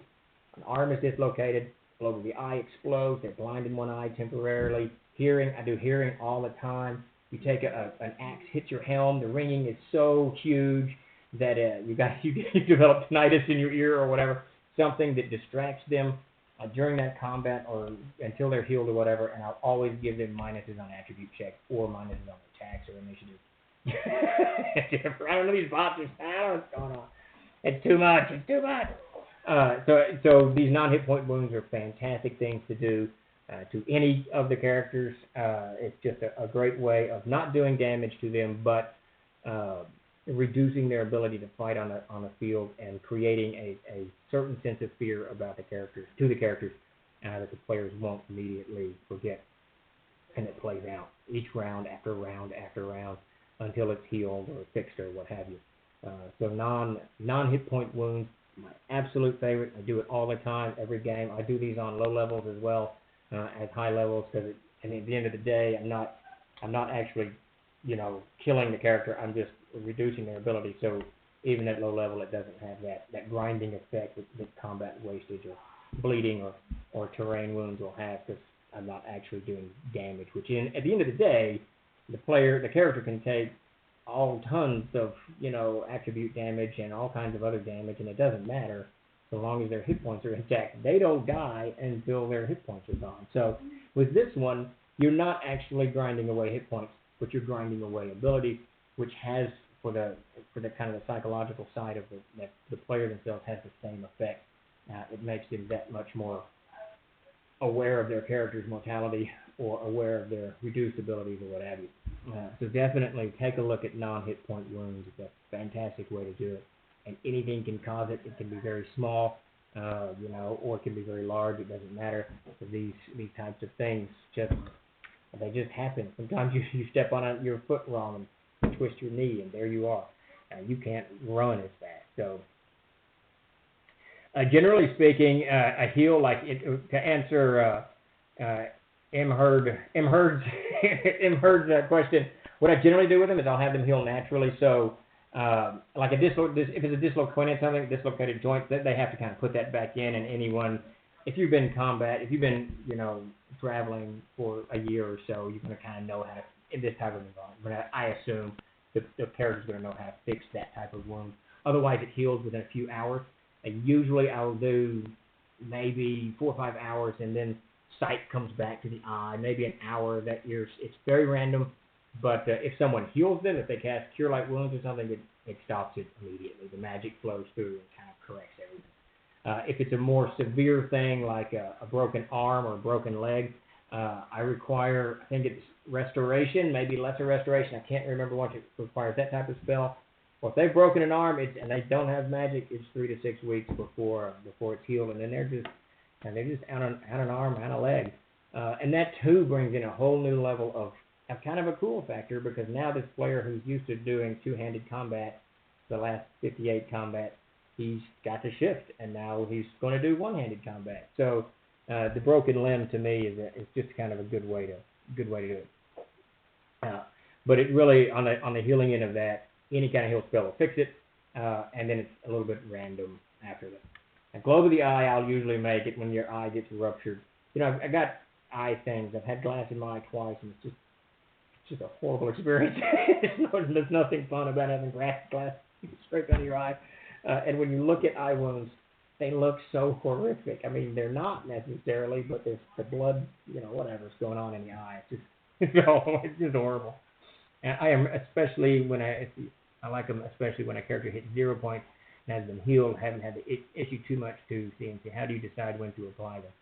An arm is dislocated, the globe of the eye explodes, they're blind in one eye temporarily. Hearing, I do hearing all the time. You take an axe, hit your helm, the ringing is so huge that you develop tinnitus in your ear or whatever, something that distracts them during that combat or until they're healed or whatever, and I'll always give them minuses on attribute checks or minuses on attacks or initiative. I don't know, these bots I don't know what's going on. It's too much. It's too much. So these non-hit point wounds are fantastic things to do to any of the characters. It's just a great way of not doing damage to them, but reducing their ability to fight on the field and creating a certain sense of fear about the characters that the players won't immediately forget, and it plays out each round after round after round until it's healed or fixed or what have you. So non-hit point wounds, my absolute favorite. I do it all the time, every game. I do these on low levels as well as high levels, because at the end of the day, I'm not actually killing the character. I'm just reducing their ability. So even at low level, it doesn't have that grinding effect that combat wastage or bleeding or terrain wounds will have, because I'm not actually doing damage. Which at the end of the day, the character can take all tons of attribute damage and all kinds of other damage, and it doesn't matter so long as their hit points are intact. They don't die until their hit points are gone. So with this one, you're not actually grinding away hit points, but you're grinding away ability, which has for the kind of the psychological side of the player themselves has the same effect. It makes them that much more aware of their character's mortality or aware of their reduced abilities or what have you. So definitely take a look at non-hit point wounds. It's a fantastic way to do it. And anything can cause it. It can be very small, or it can be very large. It doesn't matter. So these types of things they just happen. Sometimes you step on your foot wrong and twist your knee, and there you are. You can't run as fast. So generally speaking, a heal to answer 𝐓𝐫𝐤𝐬's question, what I generally do with them is I'll have them heal naturally. So if it's a dislocated joint, they have to kind of put that back in. And anyone, if you've been in combat, if you've been traveling for a year or so, you're going to kind of know how to, in this type of environment. But I assume the character's going to know how to fix that type of wound. Otherwise, it heals within a few hours. And usually, I'll do maybe 4 or 5 hours, and then sight comes back to the eye. Maybe an hour. It's very random. But if someone heals them, if they cast Cure Light Wounds or something, it stops it immediately. The magic flows through and kind of corrects everything. If it's a more severe thing like a broken arm or a broken leg, I think it's restoration, maybe lesser restoration. I can't remember what it requires, that type of spell. Well, if they've broken an arm and they don't have magic, it's 3 to 6 weeks before it's healed, and then they're just out an arm, out a leg, and that too brings in a whole new level of kind of a cool factor, because now this player who's used to doing two-handed combat, the last 58 combat, he's got to shift, and now he's going to do one-handed combat. So the broken limb to me is just kind of a good way to do it. But it really on the healing end of that, any kind of heal spell will fix it, and then it's a little bit random after that. A globe of the eye, I'll usually make it when your eye gets ruptured. I got eye things. I've had glass in my eye twice, and it's just a horrible experience. There's nothing fun about having glass straight out of your eye. And when you look at eye wounds, they look so horrific. I mean, they're not necessarily, but there's the blood, whatever's going on in the eye. It's just horrible. And I am, especially when I like them, especially when a character hits 0 points and has been healed, haven't had to issue too much to CMC. How do you decide when to apply them?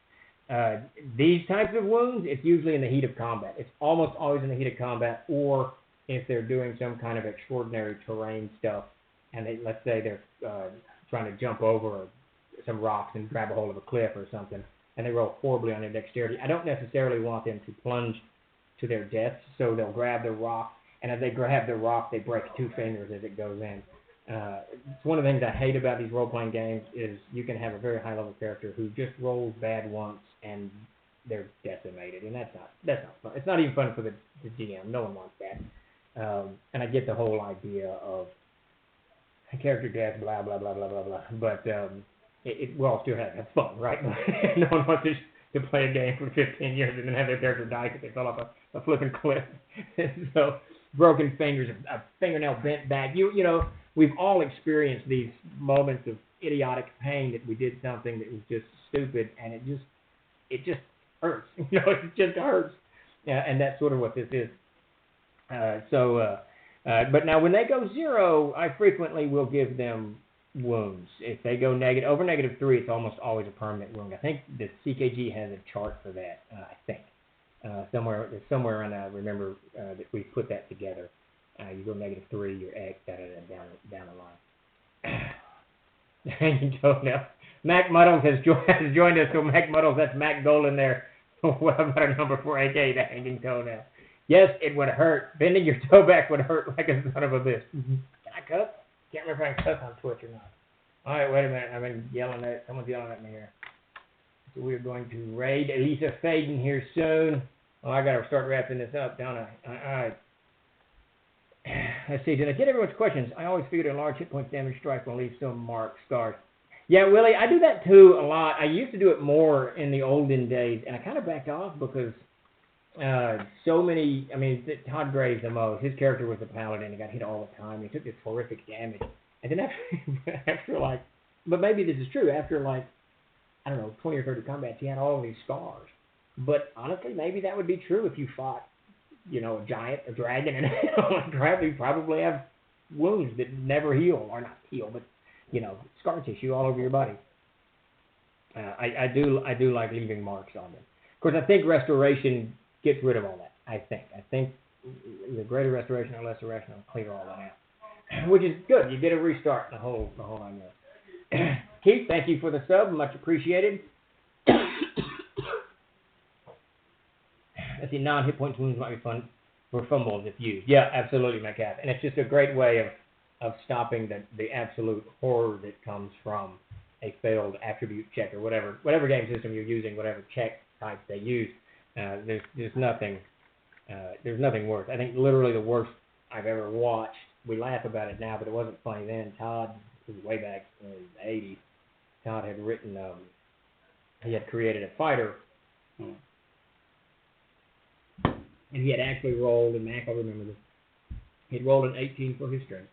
These types of wounds, it's usually in the heat of combat. It's almost always in the heat of combat, or if they're doing some kind of extraordinary terrain stuff, and let's say they're trying to jump over some rocks and grab a hold of a cliff or something, and they roll horribly on their dexterity. I don't necessarily want them to plunge to their deaths, so they'll grab the rock, and as they grab the rock, they break 2 fingers as it goes in. It's one of the things I hate about these role-playing games is you can have a very high-level character who just rolls bad once and they're decimated, and that's not fun. It's not even fun for the GM. No one wants that. And I get the whole idea of a character death, blah blah blah blah blah blah. But we're all still having fun, right? No one wants to play a game for 15 years and then have their character die because they fell off a flipping cliff. So broken fingers, a fingernail bent back. We've all experienced these moments of idiotic pain that we did something that was just stupid, and it just hurts. It just hurts. And that's sort of what this is. But now when they go 0, I frequently will give them wounds. If they go over -3, it's almost always a permanent wound. I think the CKG has a chart for that. I think somewhere around there. I remember that we put that together. You go -3, you're X, down the line. Hanging toenail. Mac Muddles has joined us. So Mac Muddles, that's Mac Golan there. What about a number 4, aka the hanging toenail? Yes, it would hurt. Bending your toe back would hurt like a son of a bitch. Can I cuss? Can't remember if I can cuss on Twitch or not. All right, wait a minute. I've been yelling at someone's yelling at me here. So we're going to raid Elisa Faden here soon. Oh, I got to start wrapping this up, don't I? All right. Let's see. Did I get everyone's questions? I always figured a large hit point damage strike will leave some scars. Yeah, Willie, I do that too a lot. I used to do it more in the olden days, and I kind of backed off because so many. I mean, Todd Gray's the most. His character was a paladin. He got hit all the time. He took this horrific damage, and then after but maybe this is true. After I don't know, 20 or 30 combats, he had all of these scars. But honestly, maybe that would be true if you fought, a giant, a dragon, and you probably have wounds that never heal, or not heal, but scar tissue all over your body. I do like leaving marks on them. Of course, I think restoration gets rid of all that. I think the greater restoration or lesser restoration will clear all that out, which is good. You get a restart. The whole idea. Keith, thank you for the sub, much appreciated. Let's see, non-hit points wounds might be fun for fumbles if used. Yeah, absolutely, my cat. And it's just a great way of stopping the absolute horror that comes from a failed attribute check or whatever game system you're using, whatever check type they use. There's nothing worse. I think literally the worst I've ever watched. We laugh about it now, but it wasn't funny then. Todd, this was way back in the 80s. Todd had written, he had created a fighter. And he had actually rolled, and Mac, I'll remember this, he'd rolled an 18 for his strength,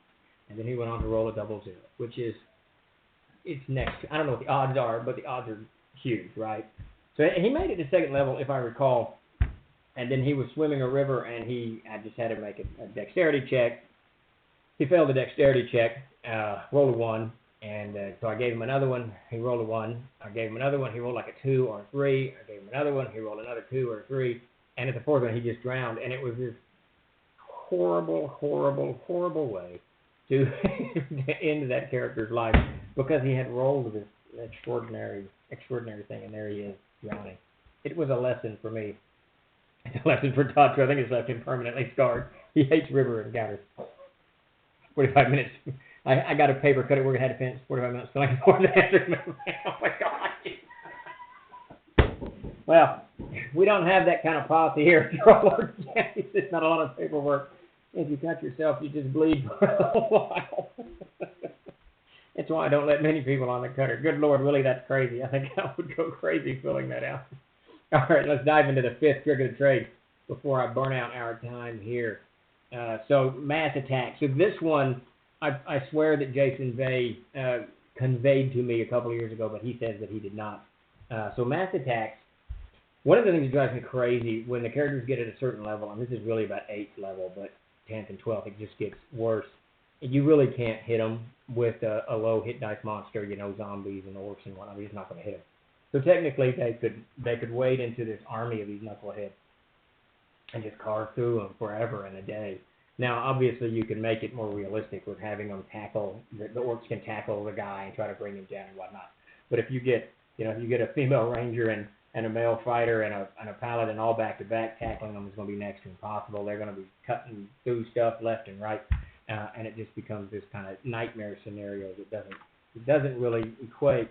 and then he went on to roll a 00, which is, it's next. I don't know what the odds are, but the odds are huge, right? So he made it to 2nd level, if I recall, and then he was swimming a river, and I just had to make a dexterity check. He failed the dexterity check, rolled a 1, and so I gave him another one. He rolled a 1. I gave him another one. He rolled like a 2 or a 3. I gave him another one. He rolled another 2 or a 3. And at the 4th one, he just drowned. And it was this horrible, horrible, horrible way to end that character's life because he had rolled this extraordinary thing, and there he is, drowning. It was a lesson for me. It's a lesson for Todd, too. I think it's left him permanently scarred. He hates river encounters. 45 minutes. I got a paper cut. We're going to have to finish 45 minutes filling for the answer. Oh, my God. Well, we don't have that kind of policy here at Trollord. It's not a lot of paperwork. If you cut yourself, you just bleed for a while. That's why I don't let many people on the cutter. Good Lord, Willie, that's crazy. I think I would go crazy filling that out. All right, let's dive into the fifth trick of the trade before I burn out our time here. So mass attack. So this one, I swear that Jason Vay conveyed to me a couple of years ago, but he says that he did not. So mass attacks. One of the things that drives me crazy when the characters get at a certain level, and this is really about 8th level, but 10th and 12th, it just gets worse. You really can't hit them with a low hit dice monster, zombies and orcs and whatnot. You're just not going to hit them. So technically, they could wade into this army of these knuckleheads and just carve through them forever in a day. Now, obviously, you can make it more realistic with having them tackle, the orcs can tackle the guy and try to bring him down and whatnot. But if you get, if you get a female ranger and a male fighter and a paladin all back-to-back, tackling them is going to be next to impossible. They're going to be cutting through stuff left and right, and it just becomes this kind of nightmare scenario that doesn't really equate.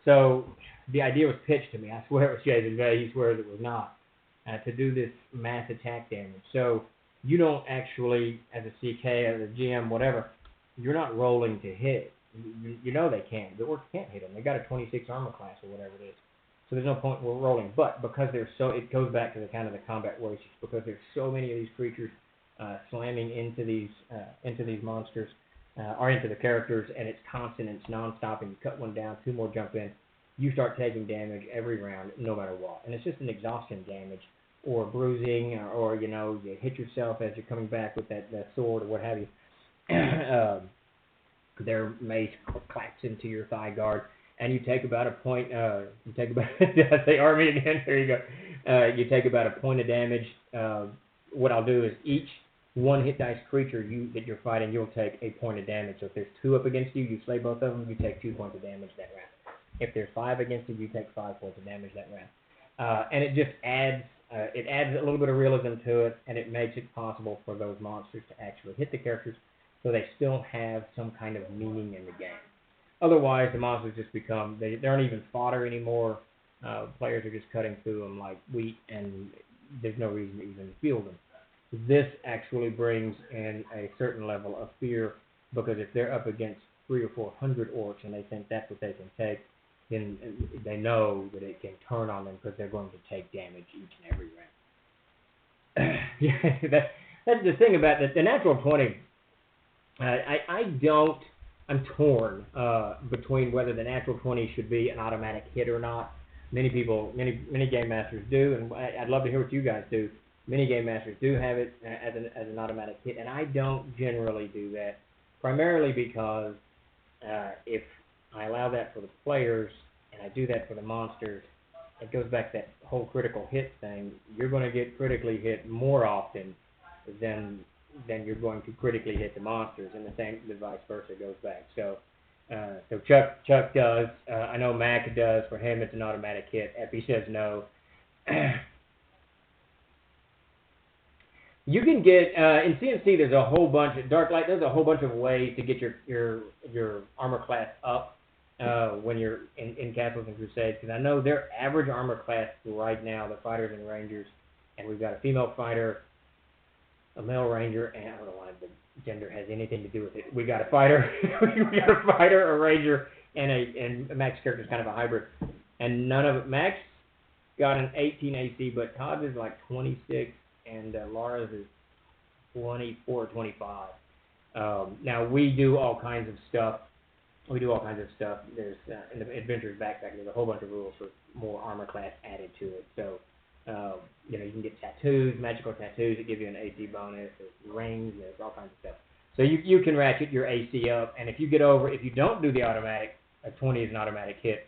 So the idea was pitched to me. I swear it was Jason Vay. He swears it was not. To do this mass attack damage. So you don't actually, as a CK or the GM, whatever, you're not rolling to hit. You know they can't. The orcs can't hit them. They got a 26 armor class or whatever it is. So there's no point in rolling. But because there's it goes back to the kind of the combat races, because there's so many of these creatures slamming into these monsters or into the characters, and it's constant, it's non-stop, and you cut one down, 2 more jump in, you start taking damage every round, no matter what. And it's just an exhaustion damage, or bruising, or you hit yourself as you're coming back with that sword or what have you. Their mace claps into your thigh guard, and you take about a point. Did I say army again? There you go. You take about a point of damage. What I'll do is each 1 hit dice creature that you're fighting, you'll take a point of damage. So if there's 2 up against you, you slay both of them, you take 2 points of damage that round. If there's 5 against you take 5 points of damage that round. And it just adds a little bit of realism to it, and it makes it possible for those monsters to actually hit the characters, so they still have some kind of meaning in the game. Otherwise, the monsters just become, they aren't even fodder anymore. Players are just cutting through them like wheat, and there's no reason to even field them. This actually brings in a certain level of fear, because if they're up against 300 or 400 orcs and they think that's what they can take, then they know that it can turn on them, because they're going to take damage each and every round. Yeah, that's the thing about the natural 20. I'm torn between whether the natural 20 should be an automatic hit or not. Many game masters do, and I'd love to hear what you guys do. Many game masters do have it as an automatic hit, and I don't generally do that, primarily because if I allow that for the players, and I do that for the monsters, it goes back to that whole critical hit thing. You're going to get critically hit more often than you're going to critically hit the monsters, and the vice versa goes back. So Chuck does. I know Mac does. For him, it's an automatic hit. Epi says no. You can get in CNC. There's a whole bunch of Dark Light. There's a whole bunch of ways to get your armor class up when you're in Castles and Crusades. Because I know their average armor class right now, the fighters and rangers, and we've got a female fighter, a male ranger, and I don't know why the gender has anything to do with it. We got a fighter, a ranger, and Mac's character is kind of a hybrid. And none of it. Mac's got an 18 AC, but Todd's is like 26. And Laura's is 24 or 25. Now, we do all kinds of stuff. There's, in the Adventurer's Backpack, there's a whole bunch of rules with more armor class added to it. So, you can get tattoos, magical tattoos that give you an AC bonus, there's rings, there's all kinds of stuff. So you can ratchet your AC up, and if you don't do the automatic, a 20 is an automatic hit,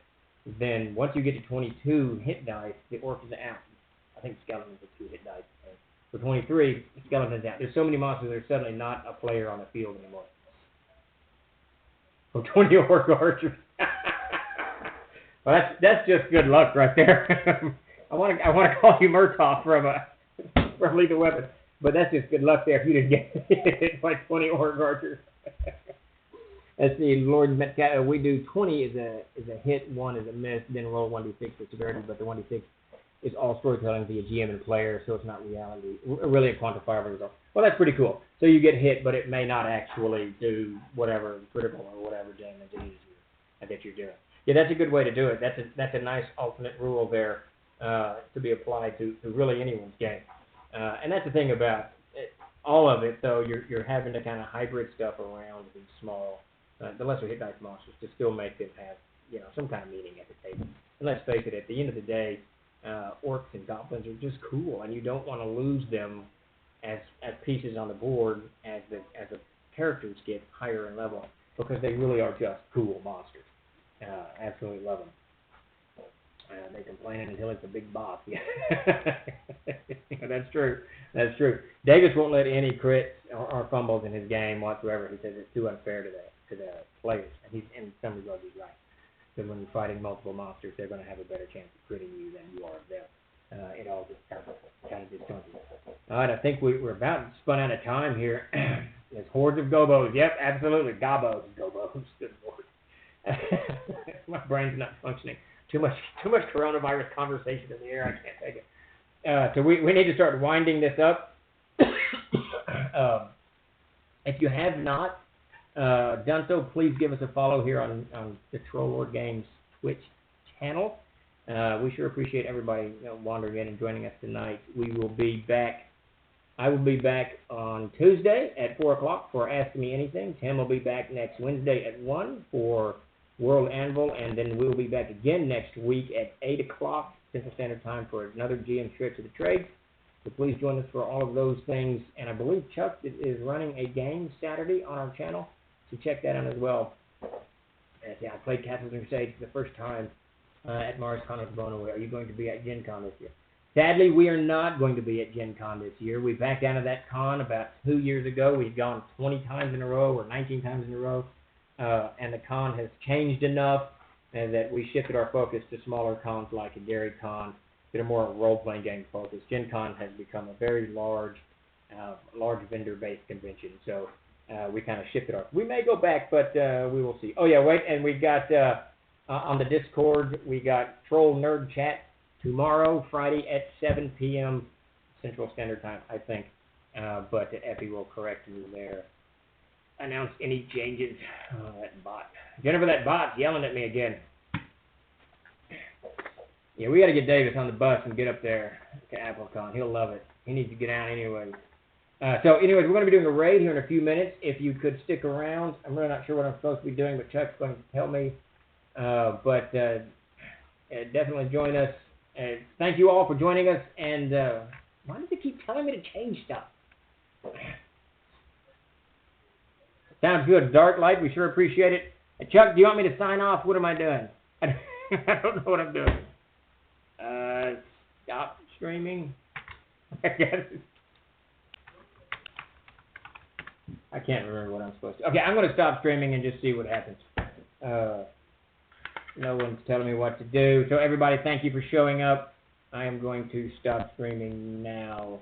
then once you get to 22 hit dice, the orc is out. I think skeletons are 2 hit dice. For 23, skeletons out. There's so many monsters, there's suddenly not a player on the field anymore. For 20 orc archers. Well, that's just good luck right there. I want to call you Murtaugh from Lethal Weapon, but that's just good luck there if you didn't get hit by 20 orc archers. Let's see, Lord Metcalf, we do 20 is a hit, 1 is a miss, then roll 1d6 for severity, but the 1d6 is all storytelling via GM and player, so it's not really a quantifiable result. Well, that's pretty cool. So you get hit, but it may not actually do whatever critical or whatever damage it is that you're doing. Yeah, that's a good way to do it. That's a nice alternate rule there. to be applied to really anyone's game. And that's the thing about it, all of it, though, you're having to kind of hybrid stuff around these small, the lesser hit dice monsters to still make them have, some kind of meaning at the table. And let's face it, at the end of the day, orcs and goblins are just cool, and you don't want to lose them as pieces on the board as the characters get higher in level, because they really are just cool monsters. Absolutely love them. They complain until it's a big boss. That's true. That's true. Davis won't let any crits or fumbles in his game whatsoever. He says it's too unfair to the players, and in some regards he's right. Because when you're fighting multiple monsters, they're going to have a better chance of critting you than you are of them. It all just kind of disjointed. All right, I think we're about spun out of time here. There's hordes of gobos. Yep, absolutely. Gobos. Good Lord. My brain's not functioning. Too much coronavirus conversation in the air. I can't take it. So we need to start winding this up. If you have not done so, please give us a follow here on the Troll Lord Games Twitch channel. We sure appreciate everybody wandering in and joining us tonight. We will be back. I will be back on Tuesday at 4 o'clock for Ask Me Anything. Tim will be back next Wednesday at 1 for World Anvil, and then we'll be back again next week at 8 o'clock Central Standard Time for another GM Stretch of the Trades. So please join us for all of those things. And I believe Chuck is running a game Saturday on our channel, so check that out as well. I played Castles and Crusades for the first time at Mars Con of Bono. Are you going to be at Gen Con this year? Sadly, we are not going to be at Gen Con this year. We backed out of that con about 2 years ago. We've gone 20 times in a row or 19 times in a row. And the con has changed enough that we shifted our focus to smaller cons like a Gary Con, that are more role-playing game focused. Gen Con has become a very large vendor-based convention, so we kind of shifted our. We may go back, but we will see. Oh yeah, wait, and we got on the Discord, we got Troll Nerd Chat tomorrow, Friday at 7 p.m. Central Standard Time, I think. But Effie will correct you there. Announce any changes. Oh, that bot. Jennifer, that bot's yelling at me again. Yeah, we got to get Davis on the bus and get up there to AppleCon. He'll love it. He needs to get out anyway. So anyways, we're going to be doing a raid here in a few minutes. If you could stick around. I'm really not sure what I'm supposed to be doing, but Chuck's going to tell me. But definitely join us. Thank you all for joining us. And why do they keep telling me to change stuff? Sounds good. Dark Light, we sure appreciate it. Chuck, do you want me to sign off? What am I doing? I don't know what I'm doing. Stop streaming. I can't remember what I'm supposed to. Okay, I'm going to stop streaming and just see what happens. No one's telling me what to do. So everybody, thank you for showing up. I am going to stop streaming now.